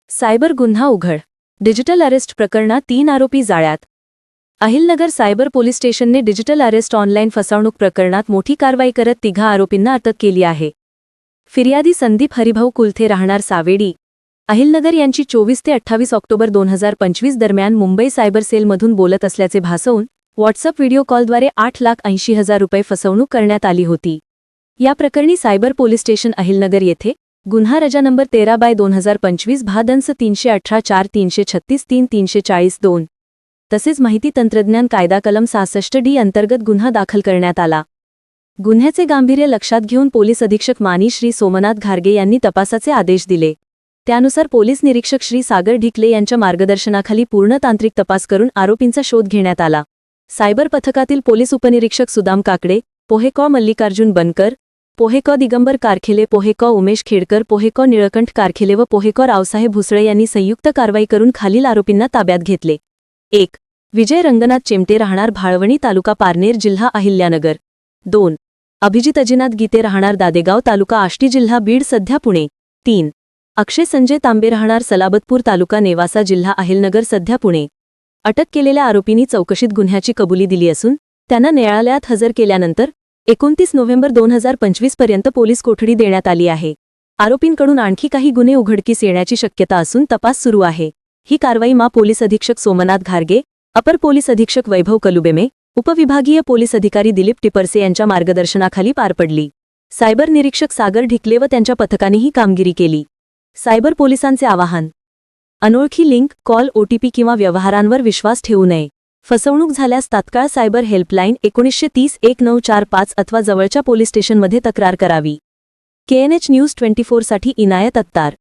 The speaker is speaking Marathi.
सायबर गुन्हा उघड. डिजिटल अरेस्ट प्रकरणात 3 आरोपी जाळ्यात. अहिलनगर सायबर पोलीस स्टेशनने डिजिटल अरेस्ट ऑनलाईन फसवणूक प्रकरणात मोठी कारवाई करत 3 आरोपींना अटक केली आहे. फिर्यादी संदीप हरिभाऊ कुलथे राहणार सावेडी, अहिलनगर यांची 24 ते 28 ऑक्टोबर 2025 दरम्यान मुंबई सायबर सेलमधून बोलत असल्याचे भासवून व्हॉट्सअप व्हिडिओ कॉलद्वारे 8,80,000 रुपये फसवणूक करण्यात आली होती. या प्रकरणी सायबर पोलीस स्टेशन अहिलनगर येथे गुन्हा रजा नंबर 13/2025 भादंस 318-4-336-3-340-2 तसेच माहिती तंत्रज्ञान कायदा कलम 66D अंतर्गत गुन्हा दाखल करण्यात आला. गुन्ह्याचे गांभीर्य लक्षात घेऊन पोलीस अधीक्षक मानी श्री सोमनाथ घारगे यांनी तपासाचे आदेश दिले. त्यानुसार पोलीस निरीक्षक श्री सागर ढिकले यांच्या मार्गदर्शनाखाली पूर्ण तांत्रिक तपास करून आरोपींचा शोध घेण्यात आला. सायबर पथकातील पोलीस उपनिरीक्षक सुदाम काकडे, पोहेकॉ मल्लिकार्जुन बनकर, पोहेकॉ दिगंबर कारखेले, पोहेकॉ उमेश खेडकर, पोहेकॉ निळकंठ कारखेले व पोहेकॉ रावसाहेब भुसळे यांनी संयुक्त कारवाई करून खालील आरोपींना ताब्यात घेतले. 1. विजय रंगनाथ चिमटे राहणार भाळवणी तालुका पारनेर जिल्हा अहिल्यानगर. 2. अभिजित अजिनाथ गीते राहणार दादेगाव तालुका आष्टी जिल्हा बीड सध्या पुणे. 3. अक्षय संजय तांबे राहणार सलाबतपूर तालुका नेवासा जिल्हा अहिलनगर सध्या पुणे. अटक केलेल्या आरोपींनी चौकशीत गुन्ह्याची कबुली दिली असून त्यांना न्यायालयात हजर केल्यानंतर 29 नोव्हेंबर 2025 पर्यंत पोलीस कोठडी देण्यात आली आहे. आरोपींकडून आणखी काही गुन्हे उघडकीस येण्याची शक्यता असून तपास सुरू आहे. ही कारवाई मा पोलीस अधीक्षक सोमनाथ घारगे, अपर पोलीस अधीक्षक वैभव कलुबेमे, उपविभागीय पोलीस अधिकारी दिलीप टिपरसे यांच्या मार्गदर्शनाखाली पार पडली. सायबर निरीक्षक सागर ढिकले व त्यांच्या पथकाने ही कामगिरी केली. सायबर पोलिसांचे आवाहन: अनोळखी लिंक, कॉल, OTP किंवा व्यवहारांवर विश्वास ठेवू नये. फसवणूक झाल्यास तात्काळ सायबर हेल्पलाईन 1930-1945 अथवा जवळच्या पोलीस स्टेशनमध्ये तक्रार करावी. KNH न्यूज 24 साठी इनायत अत्तार.